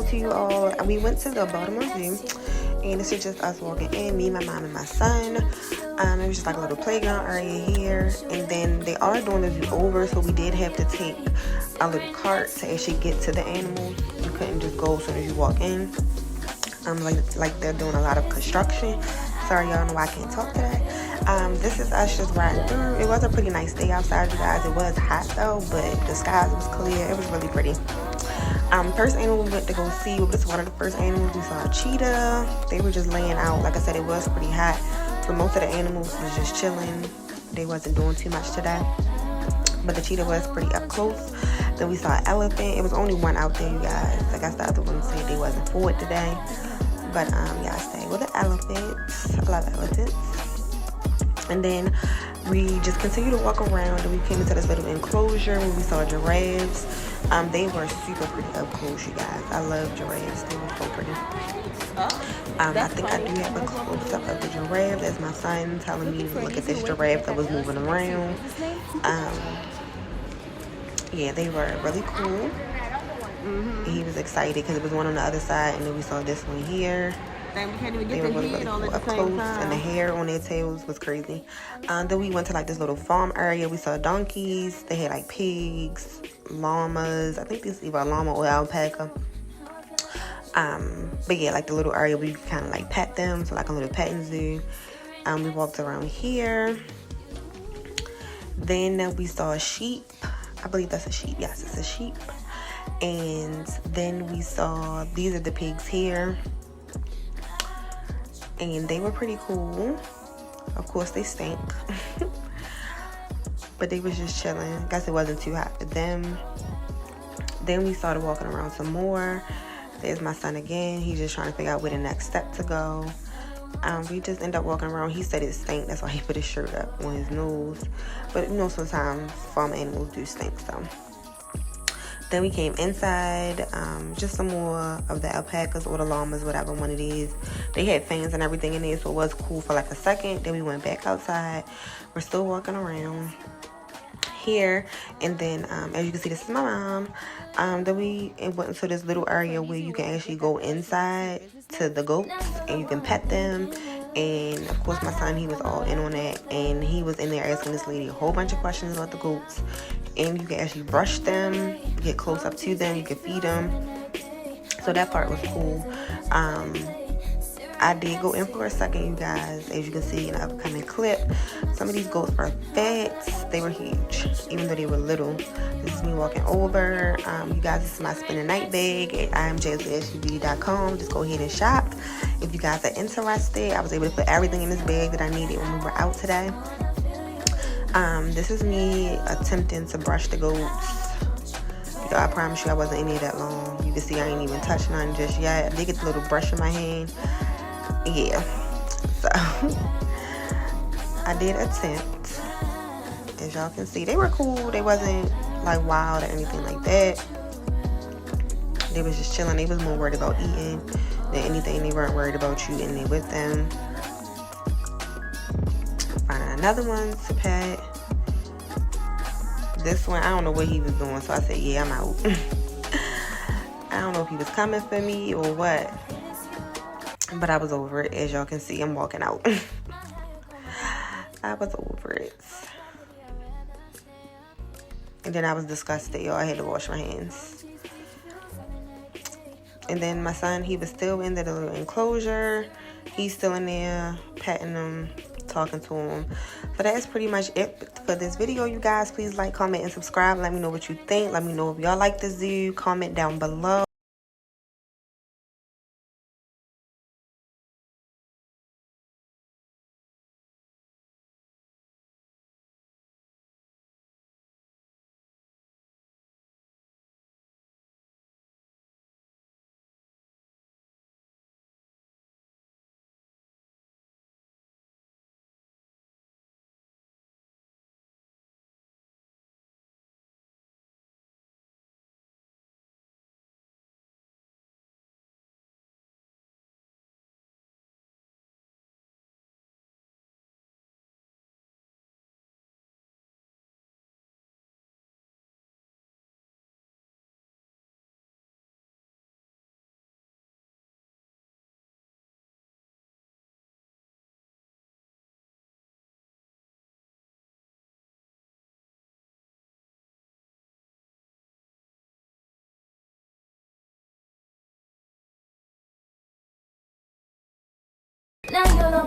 out to you all. We went to the Baltimore Zoo, and this is just us walking in, me, my mom, and my son. It was just like a little playground area here, and then they are doing the zoo over, so we did have to take a little cart to actually get to the animals. You couldn't just go as soon as you walk in. Like they're doing a lot of construction. Sorry, y'all know I can't talk today. This is us just riding through. It was a pretty nice day outside, you guys. It was hot though, but the skies was clear. It was really pretty. First animal we went to go see, well, this was one of the first animals. We saw a cheetah. They were just laying out. Like I said, it was pretty hot, so most of the animals was just chilling. They wasn't doing too much today, but the cheetah was pretty up close. Then we saw an elephant. It was only one out there, you guys. I guess the other one said they wasn't for it today. But yeah, I stayed with the elephants. I love elephants. And then we just continued to walk around, and we came into this little enclosure where we saw giraffes. They were super pretty up close, you guys. I love giraffes. They were so pretty. I think I do have a close-up of the giraffe. That's my son telling me to look at this giraffe that was moving around. Yeah, they were really cool. He was excited because it was one on the other side, and then we saw this one here. They were really cool up close, and the hair on their tails was crazy. Then we went to like this little farm area. We saw donkeys. They had like pigs, llamas. I think this is either a llama or alpaca. But yeah, like the little area where you can kind of like pet them, so like a little petting zoo. We walked around here. Then we saw a sheep. I believe that's a sheep. Yes, it's a sheep. And then we saw, these are the pigs here, and they were pretty cool. Of course they stink. But they was just chilling. I guess it wasn't too hot for them. Then we started walking around some more. There's my son again. He's just trying to figure out where the next step to go. We just end up walking around. He said it stank. That's why he put his shirt up on his nose. But you know, sometimes farm animals do stink, so. Then we came inside, just some more of the alpacas or the llamas, whatever one it is. They had fans and everything in there, so it was cool for like a second. Then we went back outside. We're still walking around here, and then as you can see, this is my mom. Then we went into this little area where you can actually go inside to the goats, and you can pet them. And of course my son, he was all in on that, and he was in there asking this lady a whole bunch of questions about the goats. And you can actually brush them, get close up to them, you can feed them. So that part was cool. I did go in for a second, you guys. As you can see in the upcoming clip, some of these goats are fat. They were huge, even though they were little. This is me walking over. You guys, this is my spend a night bag at imjazzybeauty.com. Just go ahead and shop if you guys are interested. I was able to put everything in this bag that I needed when we were out today. This is me attempting to brush the goats. Yo, I promise you I wasn't in here that long. You can see I ain't even touched none just yet. I did get the little brush in my hand. Yeah, so I did attempt. As y'all can see, they were cool. They wasn't like wild or anything like that. They was just chilling. They was more worried about eating than anything. They weren't worried about you in there with them. Finding another one to pet. This one, I don't know what he was doing, so I said, yeah, I'm out. I don't know if he was coming for me or what, but I was over it. As y'all can see, I'm walking out. I was over it. And then I was disgusted, y'all. I had to wash my hands. And then my son, he was still in the little enclosure. He's still in there, petting them, talking to him. So that's pretty much it for this video, you guys. Please like, comment, and subscribe. Let me know what you think. Let me know if y'all like the zoo. Comment down below.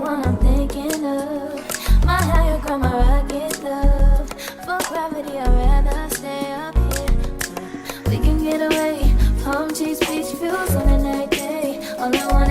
one I'm thinking of. My higher ground, my rocket love. For gravity, I'd rather stay up here. We can get away. Palm trees, beach views on a night day. All I want